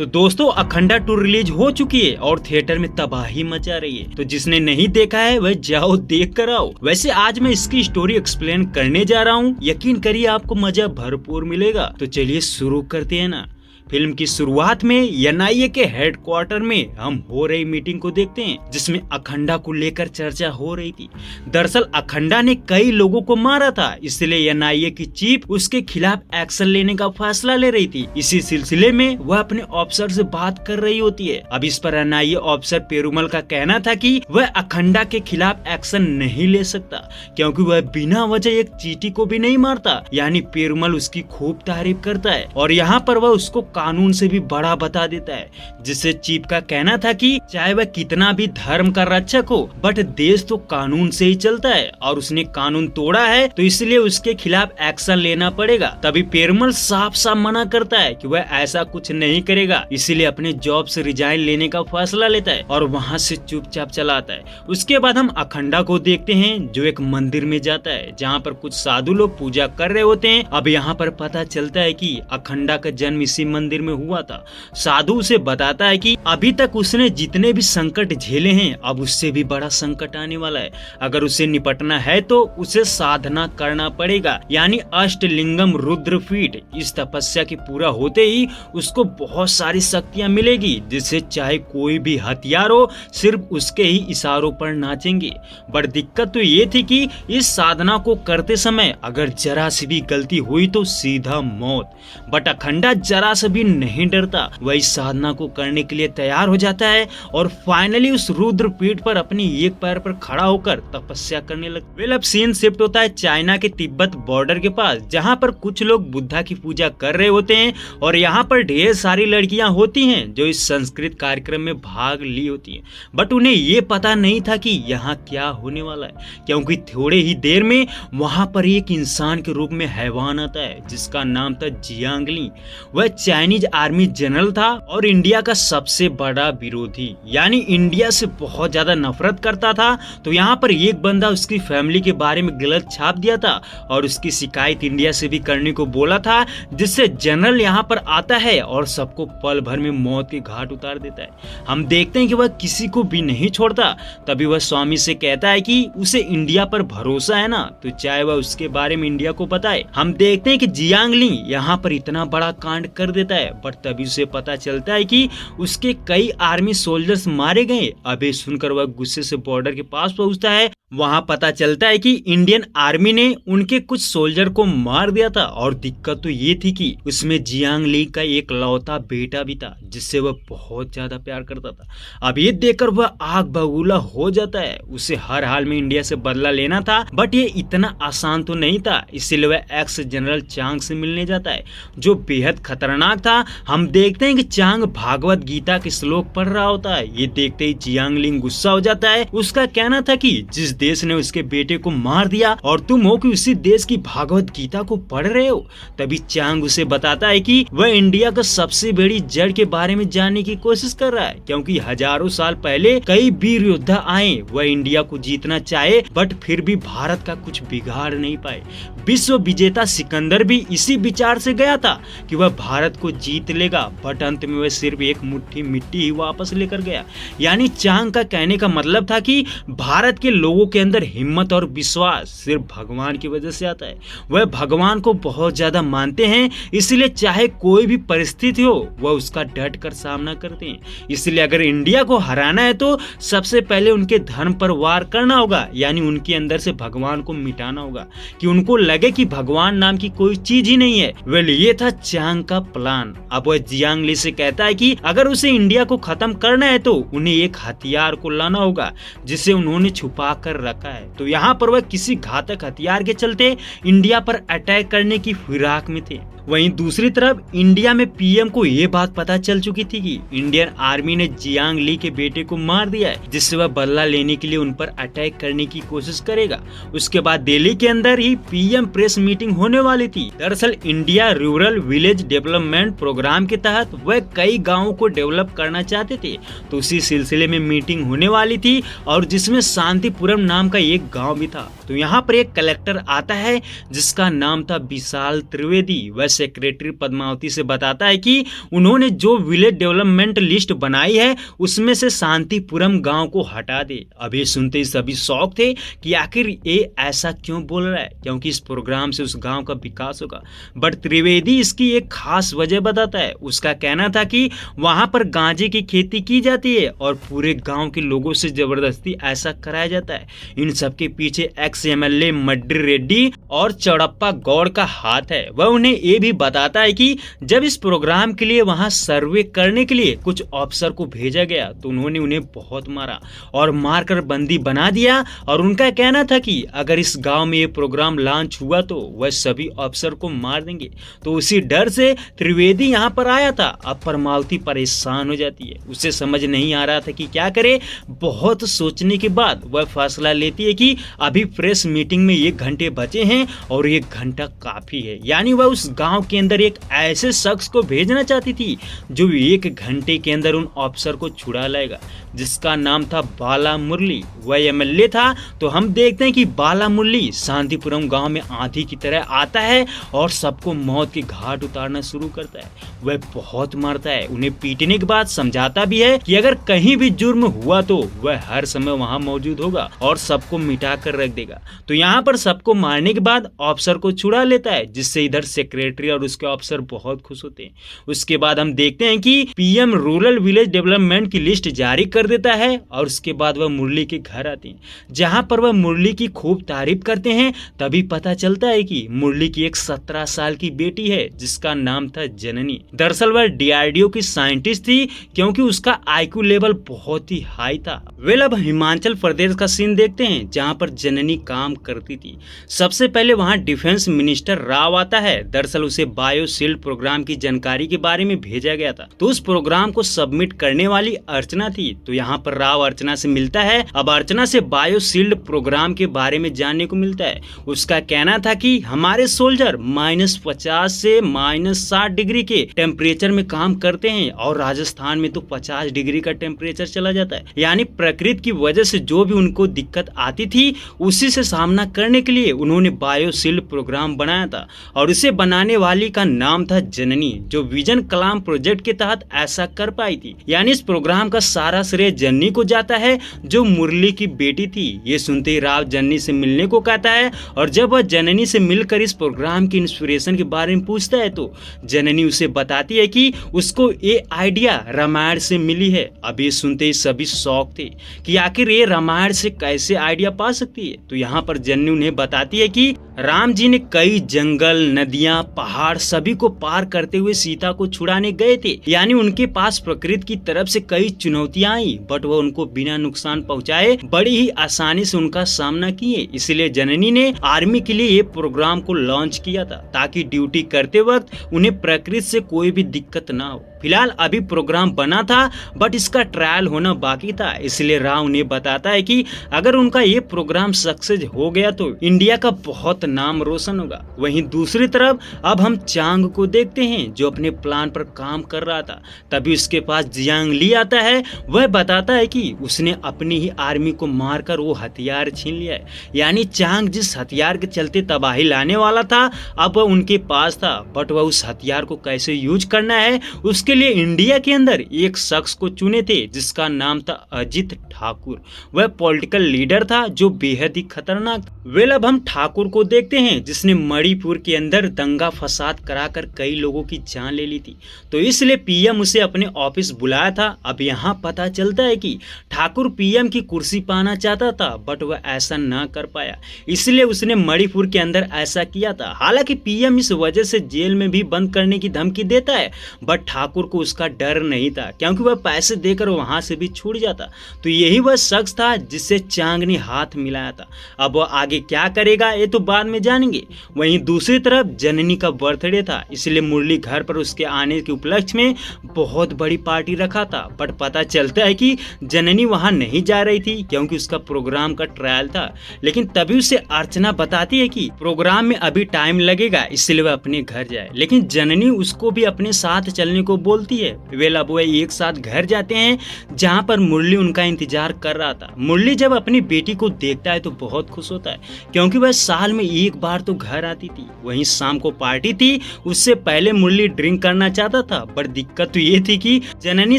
तो दोस्तों अखंडा 2 रिलीज हो चुकी है और थिएटर में तबाही मचा रही है। तो जिसने नहीं देखा है वह जाओ देख कर आओ। वैसे आज मैं इसकी स्टोरी एक्सप्लेन करने जा रहा हूँ, यकीन करिए आपको मजा भरपूर मिलेगा। तो चलिए शुरू करते हैं ना। फिल्म की शुरुआत में एनआईए के हेडक्वार्टर में हम हो रही मीटिंग को देखते हैं, जिसमें अखंडा को लेकर चर्चा हो रही थी। दरअसल अखंडा ने कई लोगों को मारा था, इसलिए एनआईए की चीफ उसके खिलाफ एक्शन लेने का फैसला ले रही थी। इसी सिलसिले में वह अपने ऑफिसर से बात कर रही होती है। अब इस पर एनआईए ऑफिसर पेरुमल का कहना था कि वह अखंडा के खिलाफ एक्शन नहीं ले सकता, क्योंकि वह बिना वजह एक चीटी को भी नहीं मारता। यानी पेरुमल उसकी खूब तारीफ करता है और यहाँ पर वह उसको कानून से भी बड़ा बता देता है, जिससे चीफ का कहना था कि चाहे वह कितना भी धर्म का रक्षक हो, बट देश तो कानून से ही चलता है और उसने कानून तोड़ा है, तो इसलिए उसके खिलाफ एक्शन लेना पड़ेगा। तभी पेरुमल साफ साफ मना करता है कि वह ऐसा कुछ नहीं करेगा, इसीलिए अपने जॉब से रिजाइन लेने का फैसला लेता है और वहाँ से चुपचाप चला आता है। उसके बाद हम अखंडा को देखते हैं, जो एक मंदिर में जाता है, जहाँ पर कुछ साधु लोग पूजा कर रहे होते हैं। अब यहाँ पर पता चलता है कि अखंडा का जन्म इसी मंदिर में हुआ था। साधु उसे बताता है कि अभी तक उसने जितने भी संकट झेले हैं, अब उससे भी बड़ा संकट आने वाला है। अगर उसे निपटना है तो उसे साधना करना पड़ेगा, यानी अष्टलिंगम रुद्रपीठ। इस तपस्या के पूरा होते ही उसको बहुत सारी शक्तियां मिलेगी, जिससे चाहे कोई भी हथियार हो, सिर्फ उसके ही इशारों पर नाचेंगे। बट दिक्कत तो ये थी कि इस साधना को करते समय अगर जरा सी भी गलती हुई तो सीधा मौत। बट अखंडा जरा से भी नहीं डरता, वह इस साधना को करने के लिए तैयार हो जाता है और फाइनली उस रुद्रपीठ पर अपनी एक पैर पर खड़ा होकर तपस्या करने लगता है। अब सीन शिफ्ट होता है चाइना के तिब्बत बॉर्डर के पास, जहाँ पर कुछ लोग बुद्धा की पूजा कर रहे होते हैं और यहाँ पर ढेर सारी लड़कियां होती हैं जो इस संस्कृत कार्यक्रम में भाग ली होती हैं। बट उन्हें ये पता नहीं था कि यहाँ क्या होने वाला है, क्योंकि थोड़े ही देर में वहाँ पर एक इंसान के रूप में हैवान आता है, जिसका नाम था जियांगली। वह चाइनीज आर्मी जनरल था और इंडिया का सबसे बड़ा विरोधी, यानी इंडिया से बहुत ज्यादा नफरत करता था। तो यहाँ पर एक बंदा उसकी फैमिली के बारे में गलत छाप दिया था और उसकी शिकायत इंडिया से भी करने को बोला था, जिससे जनरल यहाँ पर आता है और सबको पल भर में मौत के घाट उतार देता है। हम देखते हैं कि वह किसी को भी नहीं छोड़ता। तभी वह स्वामी से कहता है कि उसे इंडिया पर भरोसा है ना, तो चाहे वह उसके बारे में इंडिया को बताए। हम देखते हैं कि जियांगली यहाँ पर इतना बड़ा कांड कर देता है, बट तभी उसे पता चलता है कि उसके कई आर्मी सोल्जर्स मारे गए। अबे सुनकर वह गुस्से से बॉर्डर के पास पहुंचता है। वहां पता चलता है कि इंडियन आर्मी ने उनके कुछ सोल्जर को मार दिया था और दिक्कत तो ये थी कि उसमें जियांगली का एक लौता बेटा भी था, जिससे वह बहुत ज्यादा प्यार करता था। अब ये देखकर वह आग बबूला हो जाता है। उसे हर हाल में इंडिया से बदला लेना था, बट ये इतना आसान तो नहीं था, इसलिए वह एक्स जनरल चांग से मिलने जाता है, जो बेहद खतरनाक था। हम देखते हैं कि चांग भागवत गीता के श्लोक पढ़ रहा होता है। ये देखते ही जियांगली गुस्सा हो जाता है। उसका कहना था कि जिस देश ने उसके बेटे को मार दिया और तुम हो कि उसी देश की भागवत गीता को पढ़ रहे हो। तभी चांग उसे बताता है कि वह इंडिया का सबसे बड़ी जड़ के बारे में जानने की कोशिश कर रहा है, क्योंकि हजारों साल पहले कई वीर योद्धा आए। वह इंडिया को जीतना चाहे, बट फिर भी भारत का कुछ बिगाड़ नहीं पाए। विश्व विजेता सिकंदर भी इसी विचार से गया था कि वह भारत को जीत लेगा, बट अंत में वह सिर्फ एक मुट्ठी मिट्टी ही वापस लेकर गया। यानी चांग का कहने का मतलब था कि भारत के लोगों के अंदर हिम्मत और विश्वास सिर्फ भगवान की वजह से आता है। वह भगवान को बहुत ज्यादा मानते हैं, इसलिए चाहे कोई भी परिस्थिति हो वह उसका डट कर सामना करते हैं। इसलिए अगर इंडिया को हराना है तो सबसे पहले उनके धर्म पर वार करना होगा, यानी उनके अंदर से भगवान को मिटाना होगा, कि उनको लगे कि भगवान नाम की कोई चीज ही नहीं है। वेल ये था चांग का प्लान। अब वह जियांगली से कहता है कि अगर उसे इंडिया को खत्म करना है तो उन्हें एक हथियार को लाना होगा, जिसे उन्होंने छुपा कर रखा है। तो यहाँ पर वह किसी घातक हथियार के चलते इंडिया पर अटैक करने की फिराक में थे। वहीं दूसरी तरफ इंडिया में पीएम को ये बात पता चल चुकी थी कि इंडियन आर्मी ने जियांगली के बेटे को मार दिया है, जिससे वह बदला लेने के लिए उन पर अटैक करने की कोशिश करेगा। उसके बाद दिल्ली के अंदर ही पीएम प्रेस मीटिंग होने वाली थी। दरअसल India rural village development programme के तहत वह कई गाँवों को डेवलप करना चाहते थे, तो उसी सिलसिले में मीटिंग होने वाली थी और जिसमें शांतिपुरम नाम का एक गाँव भी था। तो यहाँ पर एक कलेक्टर आता है जिसका नाम था विशाल त्रिवेदी। वैसे सेक्रेटरी पद्मावती से बताता है कि उन्होंने जो विलेज डेवलपमेंट लिस्ट बनाई है उसमें से शांतिपुरम गांव को हटा दे। अभी सुनते ही सभी शौक थे कि आखिर ये ऐसा क्यों बोल रहा है, क्योंकि इस प्रोग्राम से उस गांव का विकास होगा। बट त्रिवेदी इसकी एक खास वजह बताता है। उसका कहना था कि वहां पर गांजे की खेती की जाती है और पूरे गांव के लोगों से जबरदस्ती ऐसा कराया जाता है। इन सबके पीछे एक्स एमएलए मड्डी रेड्डी और चौड़प्पा गौड़ का हाथ है। वह उन्हें ये भी बताता है कि जब इस प्रोग्राम के लिए वहां सर्वे करने के लिए कुछ अफसर को भेजा गया तो उन्होंने उन्हें बहुत मारा और मारकर बंदी बना दिया। और उनका कहना था कि अगर इस गांव में ये प्रोग्राम लॉन्च हुआ तो वह सभी अफसर को मार देंगे। तो उसी डर से त्रिवेदी यहाँ पर आया था। अब पद्मावती परेशान हो जाती है, उसे समझ नहीं आ रहा था कि क्या करे। बहुत सोचने के बाद वह फैसला लेती है कि अभी प्रेस मीटिंग में 1 घंटे बचे हैं और 1 घंटा काफी है। यानी वह उस गांव के अंदर एक ऐसे शख्स को भेजना चाहती थी जो 1 घंटे के अंदर उन अफसर को छुड़ा लाएगा, जिसका नाम था बाला मुरली। वह एमएलए था। तो हम देखते हैं कि बाला मुरली शांतिपुरम गांव में आंधी की तरह आता है और सबको मौत के घाट उतारना शुरू करता है। वह बहुत मारता है, उन्हें पीटने के बाद समझाता भी है कि अगर कहीं भी जुर्म हुआ तो वह हर समय वहां मौजूद होगा और सबको मिटा कर रख देगा। तो यहाँ पर सबको मारने के बाद अफसर को छुड़ा लेता है, जिससे इधर सेक्रेटरी और उसके अफसर बहुत खुश होते हैं। उसके बाद हम देखते हैं कि पीएम रूरल विलेज डेवलपमेंट की लिस्ट जारी कर देता है और उसके बाद वह मुरली के घर आते हैं, जहां पर वह मुरली की खूब तारीफ करते हैं। तभी पता चलता है कि मुरली की एक 17 साल की बेटी है जिसका नाम था जननी। दरअसल वह डीआरडीओ की साइंटिस्ट थी, क्योंकि उसका आईक्यू लेवल बहुत ही हाई था। वेल अब हिमाचल प्रदेश का सीन देखते हैं जहां पर जननी काम करती थी। सबसे पहले वहां डिफेंस मिनिस्टर राव आता है। दरअसल उसे बायोशील्ड प्रोग्राम की जानकारी के बारे में भेजा गया था, तो उस प्रोग्राम को सबमिट करने वाली अर्चना थी। तो यहाँ पर राव अर्चना से मिलता है। अब अर्चना से बायोशील्ड प्रोग्राम के बारे में जानने को मिलता है। उसका कहना था कि हमारे सोल्जर -50 से -60 डिग्री के टेम्परेचर में काम करते हैं और राजस्थान में तो 50 डिग्री का टेम्परेचर चला जाता है। यानी प्रकृति की वजह से जो भी उनको दिक्कत आती थी उसी से सामना करने के लिए उन्होंने बायोशील्ड प्रोग्राम बनाया था और इसे बनाने वाली का नाम था जननी, जो विजन कलाम प्रोजेक्ट के तहत ऐसा कर पाई थी। यानी इस प्रोग्राम का सारा श्रेय जननी को जाता है, जो मुरली की बेटी थी। ये सुनते ही राव जननी से मिलने को कहता है और जब वह जननी से मिलकर इस प्रोग्राम की इंस्पिरेशन के बारे में पूछता है तो जननी उसे बताती है कि उसको ये आइडिया रामायण से मिली है। अब ये सुनते ही सभी शौक थे कि आखिर ये रामायण से कैसे आइडिया पा सकती है। तो यहाँ पर जननी उन्हें बताती है कि राम जी ने कई जंगल, नदियां, पहाड़ सभी को पार करते हुए सीता को छुड़ाने गए थे। यानी उनके पास प्रकृति की तरफ से कई चुनौतियां आई, बट वह उनको बिना नुकसान पहुंचाए बड़ी ही आसानी से उनका सामना किए। इसलिए जननी ने आर्मी के लिए ये प्रोग्राम को लॉन्च किया था, ताकि ड्यूटी करते वक्त उन्हें प्रकृति से कोई भी दिक्कत ना हो। फिलहाल अभी प्रोग्राम बना था, बट इसका ट्रायल होना बाकी था। इसलिए राव उन्हें बताता है कि अगर उनका ये प्रोग्राम सक्सेस हो गया तो इंडिया का बहुत नाम रोशन होगा। वहीं दूसरी तरफ अब हम चांग को देखते हैं, जो अपने प्लान पर काम कर रहा था। तभी उसके पास जियांग ली आता है। वह बताता है कि उसने अपनी ही आर्मी को मारकर वो हथियार छीन लिया है। यानी चांग जिस हथियार के चलते तबाही लाने वाला था अब वह उनके पास था, बट वह उस हथियार को कैसे यूज करना है उसके लिए इंडिया के अंदर एक शख्स को चुने थे, जिसका नाम था अजित ठाकुर। वह पॉलिटिकल लीडर था जो बेहद ही खतरनाक। वेल अब हम ठाकुर को देखते हैं, जिसने मणिपुर के अंदर दंगा फसाद कराकर कई लोगों की जान ले ली थी। तो इसलिए पीएम उसे अपने ऑफिस बुलाया था। अब यहाँ पता चलता है कि ठाकुर पीएम की कुर्सी पाना चाहता था, बट वह ऐसा ना कर पाया। इसलिए उसने मणिपुर के अंदर ऐसा किया था। हालांकि पीएम इस वजह से जेल में भी बंद करने की धमकी देता है, बट ठाकुर को उसका डर नहीं था, क्योंकि वह पैसे देकर वहां से भी छूट जाता। तो यही वह शख्स था जिससे चांग ने हाथ मिलाया था। अब वह आगे क्या करेगा ये तो बाद में जानेंगे। वहीं दूसरी तरफ जननी का बर्थडे था, इसलिए मुरली घर पर उसके आने के उपलक्ष्य में बहुत बड़ी पार्टी रखा था। बट पता चलता है कि जननी वहां नहीं जा रही थी, क्योंकि उसका प्रोग्राम का ट्रायल था। लेकिन तभी उसे अर्चना बताती है कि प्रोग्राम में अभी टाइम लगेगा, इसलिए वह अपने घर जाए। लेकिन जननी उसको भी अपने साथ चलने को बोलती है। वेल अब वह एक साथ घर जाते हैं जहाँ पर मुरली उनका इंतजार कर रहा था। मुरली जब अपनी बेटी को देखता है तो बहुत खुश होता है क्योंकि वह साल में एक बार तो घर आती थी। वहीं शाम को पार्टी थी, उससे पहले मुरली ड्रिंक करना चाहता था, पर दिक्कत तो ये थी कि जननी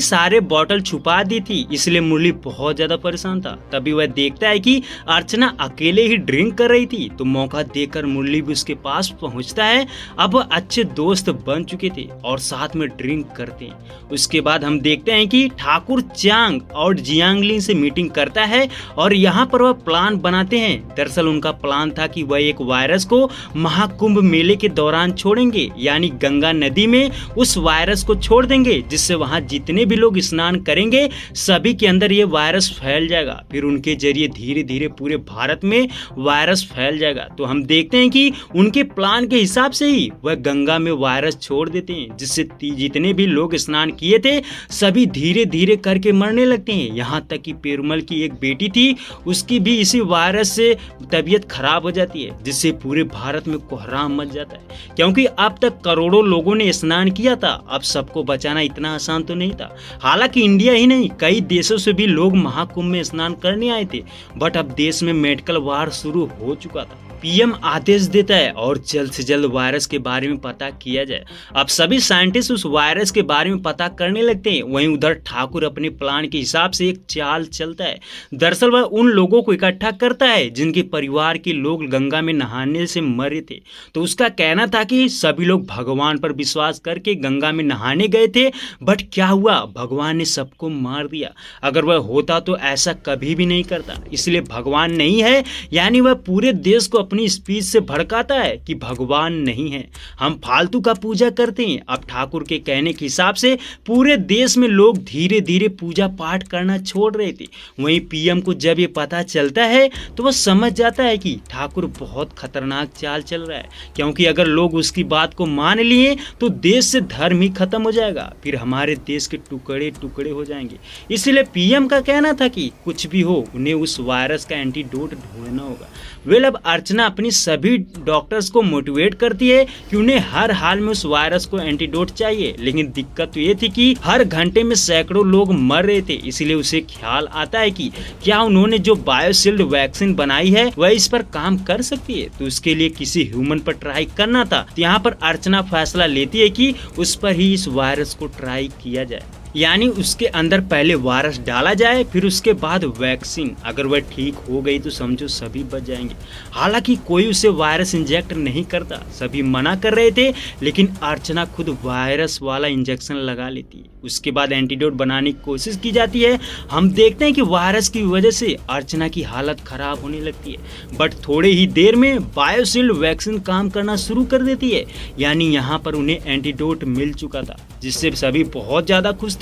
सारे बॉटल छुपा दी थी, इसलिए मुरली बहुत ज्यादा परेशान था। तभी वह देखता है कि अर्चना अकेले ही ड्रिंक कर रही थी, तो मौका देखकर मुरली भी उसके पास पहुंचता है। अब अच्छे दोस्त बन चुके थे और साथ में ड्रिंक करते हैं। उसके बाद हम देखते हैं कि ठाकुर चांग और जियांगलिन से मीटिंग करता है और यहाँ पर वह प्लान बनाते हैं। दरअसल उनका प्लान था कि वह एक वायरस को महाकुंभ मेले के दौरान छोड़ेंगे, यानी गंगा नदी में उस वायरस को छोड़ देंगे, जिससे वहां जितने भी लोग स्नान करेंगे सभी के अंदर ये वायरस फैल जाएगा। फिर उनके जरिए धीरे धीरे पूरे भारत में वायरस फैल जाएगा। तो हम देखते हैं कि उनके प्लान के हिसाब से ही वह गंगा में वायरस छोड़ देते हैं, जिससे जितने भी लोग स्नान किए थे सभी धीरे धीरे करके मरने लगते हैं। यहाँ तक कि पेरुमल की एक बेटी थी, उसकी भी इसी वायरस से तबीयत खराब हो जाती है, जिससे पूरे भारत में कोहराम मच जाता है। क्योंकि अब तक करोड़ों लोगों ने स्नान किया था, अब सबको बचाना इतना आसान तो नहीं था। हालांकि इंडिया ही नहीं, कई देशों से भी लोग महाकुंभ में स्नान करने आए थे, बट अब देश में मेडिकल वार शुरू हो चुका था। पीएम आदेश देता है और जल्द से जल्द वायरस के बारे में पता किया जाए। अब सभी साइंटिस्ट उस वायरस के बारे में पता करने लगते हैं। वहीं उधर ठाकुर अपने प्लान के हिसाब से एक चाल चलता है। दरअसल वह उन लोगों को इकट्ठा करता है जिनके परिवार के लोग गंगा में नहाने से मरे थे। तो उसका कहना था कि सभी लोग भगवान पर विश्वास करके गंगा में नहाने गए थे, बट क्या हुआ, भगवान ने सबको मार दिया। अगर वह होता तो ऐसा कभी भी नहीं करता, इसलिए भगवान नहीं है, यानी वह पूरे देश को अपनी स्पीच से भड़काता है कि भगवान नहीं है, हम फालतू का पूजा करते हैं। अब ठाकुर के कहने के हिसाब से पूरे देश में लोग धीरे धीरे पूजा पाठ करना छोड़ रहे थे। वहीं पीएम को जब ये पता चलता है तो वह समझ जाता है कि ठाकुर बहुत खतरनाक चाल चल रहा है, क्योंकि अगर लोग उसकी बात को मान लिए तो देश से धर्म ही खत्म हो जाएगा, फिर हमारे देश के टुकड़े टुकड़े हो जाएंगे। इसलिए पीएम का कहना था कि कुछ भी हो उन्हें उस वायरस का एंटीडोट ढूंढना होगा। वेल अब अर्चना अपनी सभी डॉक्टर्स को मोटिवेट करती है कि उन्हें हर हाल में उस वायरस को एंटीडोट चाहिए, लेकिन दिक्कत तो ये थी कि हर घंटे में सैकड़ों लोग मर रहे थे। इसीलिए उसे ख्याल आता है कि क्या उन्होंने जो बायोशील्ड वैक्सीन बनाई है वह इस पर काम कर सकती है, तो उसके लिए किसी ह्यूमन पर ट्राई करना था। तो यहाँ पर अर्चना फैसला लेती है कि उस पर ही इस वायरस को ट्राई किया जाए, यानी उसके अंदर पहले वायरस डाला जाए, फिर उसके बाद वैक्सीन। अगर वह ठीक हो गई तो समझो सभी बच जाएंगे। हालांकि कोई उसे वायरस इंजेक्ट नहीं करता, सभी मना कर रहे थे, लेकिन अर्चना खुद वायरस वाला इंजेक्शन लगा लेती है। उसके बाद एंटीडोट बनाने की कोशिश की जाती है। हम देखते हैं कि वायरस की वजह से अर्चना की हालत खराब होने लगती है, बट थोड़े ही देर में बायोशील्ड वैक्सीन काम करना शुरू कर देती है, यानी यहाँ पर उन्हें एंटीडोट मिल चुका था, जिससे सभी बहुत ज्यादा खुश थे।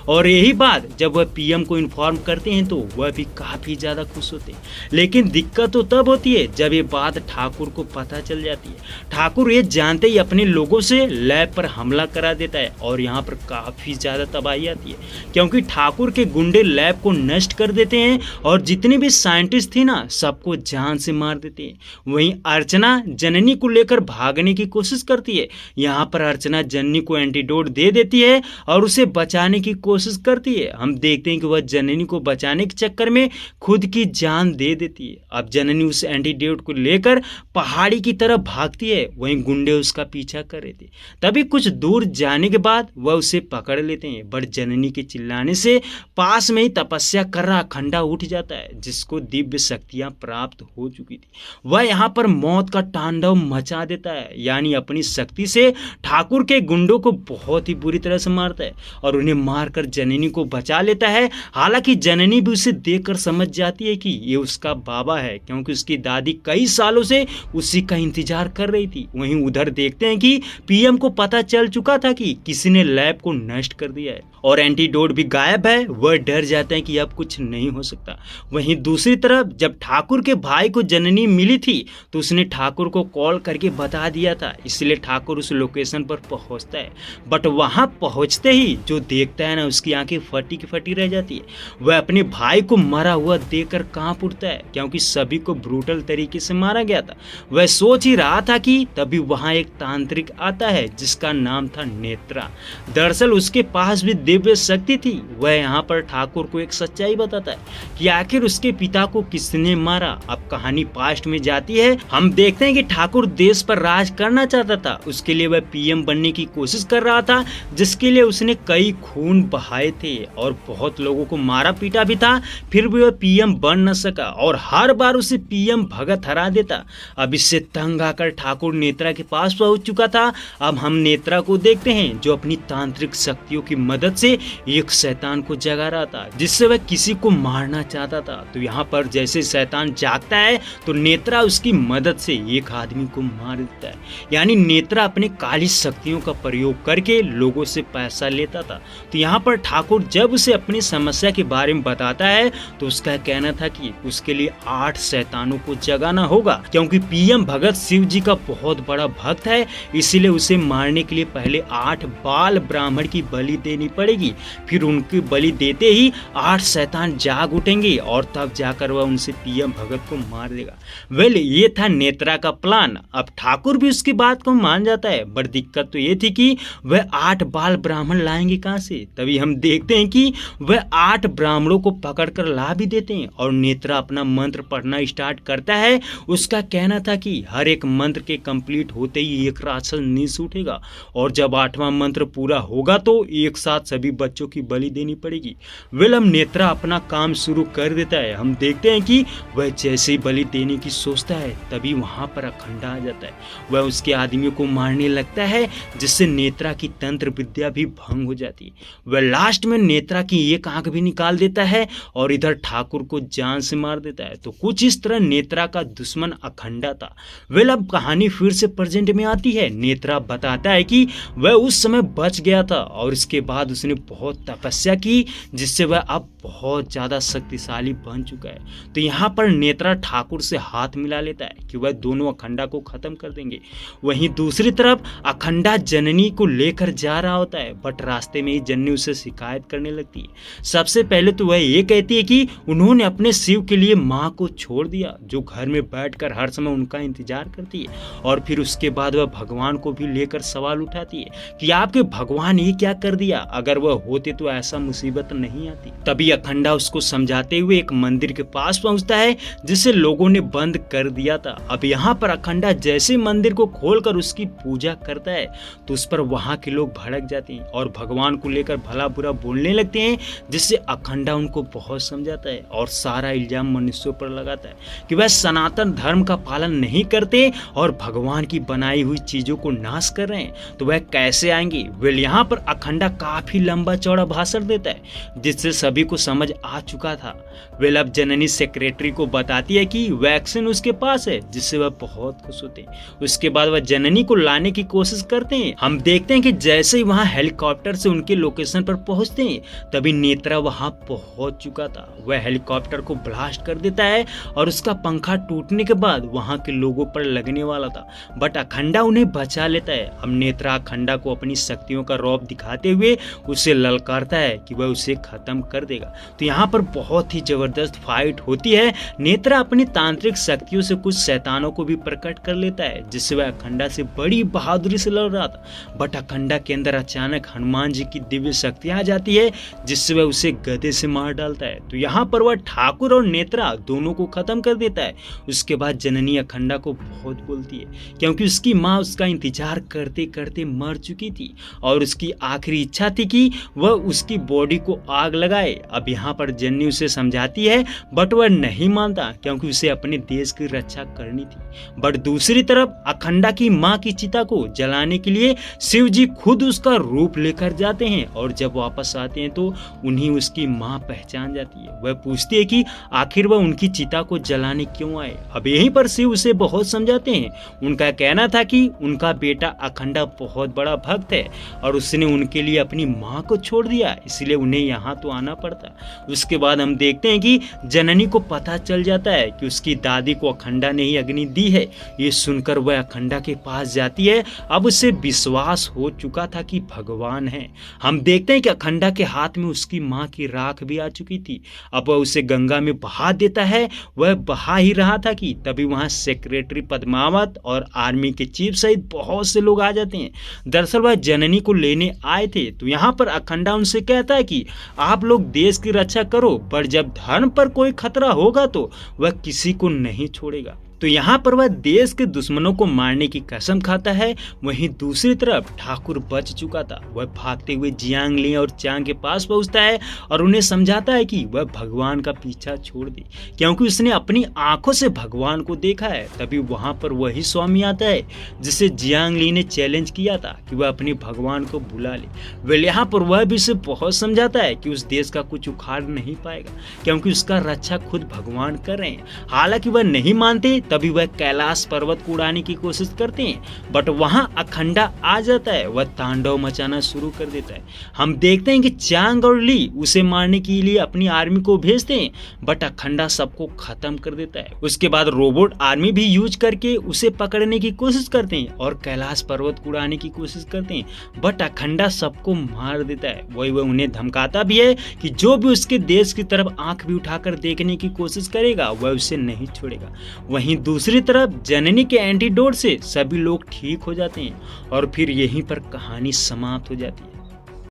और यही बात जब वह पीएम को इन्फॉर्म करते हैं तो वह भी काफी ज्यादा खुश होते हैं। लेकिन दिक्कत तो तब होती है जब ये बात ठाकुर को पता चल जाती है। ठाकुर ये जानते ही अपने लोगों से लैब पर हमला करा देता है और यहाँ पर काफी ज्यादा तबाही आती है, क्योंकि ठाकुर के गुंडे लैब को नष्ट कर देते हैं और जितने भी साइंटिस्ट थे ना सबको जान से मार देते हैं। वहीं अर्चना जननी को लेकर भागने की कोशिश करती है। यहाँ पर अर्चना जननी को एंटीडोट दे देती है और उसे बचाने की कोशिश करती है। हम देखते हैं कि वह जननी को बचाने के चक्कर में खुद की जान दे देती है। अब जननी उस एंटीडोट को लेकर पहाड़ी की तरफ भागती है, वहीं गुंडे उसका पीछा कर रहे थे। तभी कुछ दूर जाने के बाद वह उसे पकड़ लेते हैं, बट जननी के चिल्लाने से पास में ही तपस्या कर रहा खंडा उठ जाता है, जिसको दिव्य शक्तियां प्राप्त हो चुकी थी। वह यहाँ पर मौत का तांडव मचा देता है, यानी अपनी शक्ति से ठाकुर के गुंडों को बहुत ही बुरी तरह से मारता है और उन्हें मारकर जननी को बचा लेता है। हालांकि जननी भी उसे देखकर समझ जाती है कि ये उसका बाबा है, क्योंकि उसकी दादी कई सालों से उसी का इंतजार कर रही थी। वहीं उधर देखते हैं कि पीएम को पता चल चुका था कि किसी ने लैब को नष्ट कर दिया है और एंटीडोट भी गायब है। वह डर जाते हैं कि अब कुछ नहीं हो सकता। वहीं दूसरी तरफ जब ठाकुर के भाई को जननी मिली थी तो उसने ठाकुर को कॉल करके बता दिया था, इसलिए ठाकुर उस लोकेशन पर पहुंचता है। बट वहां पहुंचते ही जो देख देखता है ना, उसकी आंखें फटी की फटी रह जाती है। वह अपने भाई को मरा हुआ देखकर कांप उठता है, क्योंकि सभी को ब्रूटल तरीके से मारा गया था। वह सोच ही रहा था कि तभी वहां एक तांत्रिक आता है जिसका नाम था नेत्रा। दरअसल उसके पास भी दिव्य शक्ति थी। वह यहाँ पर ठाकुर को एक सच्चाई बताता है कि आखिर उसके पिता को किसने मारा। अब कहानी पास्ट में जाती है। हम देखते हैं कि ठाकुर देश पर राज करना चाहता था। उसके लिए वह पीएम बनने की कोशिश कर रहा था, जिसके लिए उसने कई खून बहाए थे और बहुत लोगों को मारा पीटा भी था। फिर भी वह पीएम बन न सका और हर बार उसे पीएम भगत हरा देता। अब इससे तंग आकर ठाकुर नेत्रा के पास पहुंच चुका था। अब हम नेत्रा को देखते हैं जो अपनी तांत्रिक शक्तियों की मदद से एक शैतान को जगा रहा था, जिससे वह किसी को मारना चाहता था। तो यहाँ पर जैसे शैतान जागता है तो नेत्रा उसकी मदद से एक आदमी को मार देता है। यानी नेत्रा अपने काली शक्तियों का प्रयोग करके लोगों से पैसा लेता था। तो यहाँ पर ठाकुर जब उसे अपनी समस्या के बारे में बताता है तो उसका कहना था कि उसके लिए 8 शैतानों को जगाना होगा, क्योंकि पीएम भगत शिव जी का बहुत बड़ा भक्त है। इसीलिए उसे मारने के लिए पहले 8 बाल ब्राह्मण की बलि देनी पड़ेगी। फिर उनकी बलि देते ही 8 शैतान जाग उठेंगे और तब जाकर वह उनसे पीएम भगत को मार देगा। वेल, ये था नेत्रा का प्लान। अब ठाकुर भी उसकी बात को मान जाता है, बट दिक्कत तो ये थी कि वह 8 बाल ब्राह्मण लाएंगे कहां से। तभी हम देखते हैं कि वह 8 ब्राह्मणों को पकड़कर ला भी देते हैं और नेत्रा अपना मंत्र पढ़ना स्टार्ट करता है। उसका कहना था कि हर एक मंत्र के कंप्लीट होते ही एक राक्षस नीचे उठेगा और जब 8वां मंत्र पूरा होगा तो एक साथ सभी बच्चों की बलि देनी पड़ेगी। वेल, अब नेत्रा अपना काम शुरू कर देता है। हम देखते हैं कि वह जैसे ही बलि देने की सोचता है तभी वहां पर अखंडा आ जाता है। वह उसके आदमियों को मारने लगता है, जिससे नेत्रा की तंत्र विद्या भी भंग हो जाती है। वह लास्ट में नेत्रा की एक आंख भी निकाल देता है और इधर ठाकुर को जान से मार देता है। तो कुछ इस तरह नेत्रा का दुश्मन अखंडा था। वेल, अब कहानी फिर से प्रेजेंट में आती है। नेत्रा बताता है कि वह उस समय बच गया था और इसके बाद उसने बहुत तपस्या की, जिससे वह अब बहुत ज्यादा शक्तिशाली बन चुका है। तो यहाँ पर नेत्रा ठाकुर से हाथ मिला लेता है कि वह दोनों अखंडा को खत्म कर देंगे। वहीं दूसरी तरफ अखंडा जननी को लेकर जा रहा होता है, बट रास्ते में ही जननी उसे शिकायत करने लगती है। सबसे पहले तो वह ये कहती है कि उन्होंने अपने शिव के लिए माँ को छोड़ दिया, जो घर में बैठकर हर समय उनका इंतजार करती है। और फिर उसके बाद वह भगवान को भी लेकर सवाल उठाती है कि आपके भगवान ये क्या कर दिया, अगर वह होते तो ऐसा मुसीबत नहीं आती। तभी अखंडा उसको समझाते हुए एक मंदिर के पास पहुंचता है, जिसे लोगों ने बंद कर दिया था। अब यहाँ पर अखंडा जैसे मंदिर को खोलकर उसकी पूजा करता है तो उस पर वहां के लोग भड़क जाते हैं और भगवान को लेकर भला बुरा बोलने लगते हैं, जिससे अखंडा उनको बहुत समझाता है और सारा इल्जाम मनुष्यों पर लगाता है कि वह सनातन धर्म का पालन नहीं करते और भगवान की बनाई हुई चीजों को नाश कर रहे हैं, तो वह कैसे आएंगे। वेल, यहाँ पर अखंडा काफी लंबा चौड़ा भाषण देता है, जिससे सभी को समझ आ चुका था। वेल, अब जननी सेक्रेटरी को बताती है कि वैक्सीन उसके पास है, जिससे वह बहुत खुश होते हैं। उसके बाद वह जननी को लाने की कोशिश करते हैं। हम देखते हैं कि जैसे ही वहां हेलीकॉप्टर से उनके लोकेशन पर पहुंचते हैं तभी नेत्रा वहां पहुंच चुका था। वह हेलीकॉप्टर को ब्लास्ट कर देता है और उसका पंखा टूटने के बाद वहां के लोगों पर लगने वाला था, बट अखंडा उन्हें बचा लेता है। अब नेत्रा अखंडा को अपनी शक्तियों का रौब दिखाते हुए उसे ललकारता है कि वह उसे खत्म कर देगा। तो यहाँ पर बहुत ही जबरदस्त फाइट होती है। नेत्रा अपनी तांत्रिक शक्तियों से कुछ शैतानों को भी प्रकट कर लेता है, जिससे वह अखंडा से बड़ी बहादुरी से लड़ रहा था। बट अखंडा के अंदर अचानक हनुमान जी की दिव्य शक्ति आ जाती है, जिससे वह उसे गदे से मार डालता है। तो यहाँ पर वह ठाकुर और नेत्रा दोनों को खत्म कर देता है। उसके बाद जननी अखंडा को बहुत बोलती है, क्योंकि उसकी माँ उसका इंतजार करते करते मर चुकी थी और उसकी आखिरी इच्छा थी कि वह उसकी बॉडी को आग लगाए। अब यहाँ पर जननी उसे समझाती है, बट वह नहीं मानता, क्योंकि उसे अपने देश की रक्षा करनी थी। बट दूसरी तरफ अखंडा की माँ की चिता को जलाने के लिए शिव जी खुद उसका रूप लेकर जाते हैं और जब वापस आते हैं तो उन्हीं उसकी माँ पहचान जाती है। वह पूछती है कि आखिर वह उनकी चिता को जलाने क्यों आए। अब यहीं पर शिव उसे बहुत समझाते हैं। उनका कहना था कि उनका बेटा अखंडा बहुत बड़ा भक्त है और उसने उनके लिए अपनी माँ को छोड़ दिया, इसलिए उन्हें यहाँ तो आना पड़ता। उसके बाद हम देखते हैं कि जननी को पता चल जाता है कि उसकी दादी को अखंडा ने ही अग्नि दी है। ये सुनकर वह अखंडा के पास जाती है। अब उसे विश्वास हो चुका था कि भगवान है। हम हम देखते हैं कि अखंडा के हाथ में उसकी माँ की राख भी आ चुकी थी। अब वह उसे गंगा में बहा देता है। वह बहा ही रहा था कि तभी वहां सेक्रेटरी पद्मावत और आर्मी के चीफ सहित बहुत से लोग आ जाते हैं। दरअसल वह जननी को लेने आए थे। तो यहाँ पर अखंडा उनसे कहता है कि आप लोग देश की रक्षा करो, पर जब धर्म पर कोई खतरा होगा तो वह किसी को नहीं छोड़ेगा। तो यहाँ पर वह देश के दुश्मनों को मारने की कसम खाता है। वहीं दूसरी तरफ ठाकुर बच चुका था। वह भागते हुए जियांग ली और चांग के पास पहुंचता है और उन्हें समझाता है कि वह भगवान का पीछा छोड़ दे, क्योंकि उसने अपनी आंखों से भगवान को देखा है। तभी वहां पर वही स्वामी आता है जिसे जियांग ली ने चैलेंज किया था कि वह अपने भगवान को बुला ले। वेल यहाँ पर वह भी उसे बहुत समझाता है कि उस देश का कुछ उखाड़ नहीं पाएगा, क्योंकि उसका रक्षा खुद भगवान कर रहे हैं। हालांकि वह नहीं मानते। तभी वह कैलाश पर्वत को उड़ाने की कोशिश करते हैं, बट वहां अखंडा आ जाता है। वह तांडव मचाना शुरू कर देता है। हम देखते हैं कि चांग और ली उसे मारने के लिए अपनी आर्मी को भेजते हैं, बट अखंडा सबको खत्म कर देता है। उसके बाद रोबोट आर्मी भी यूज करके उसे पकड़ने की कोशिश करते हैं और कैलाश पर्वत को उड़ाने की कोशिश करते हैं, बट अखंडा सबको मार देता है। वही वह उन्हें धमकाता भी है कि जो भी उसके देश की तरफ आंख भी उठाकर देखने की कोशिश करेगा वह उसे नहीं छोड़ेगा। वहीं दूसरी तरफ जननी के एंटीडोट से सभी लोग ठीक हो जाते हैं और फिर यहीं पर कहानी समाप्त हो जाती है।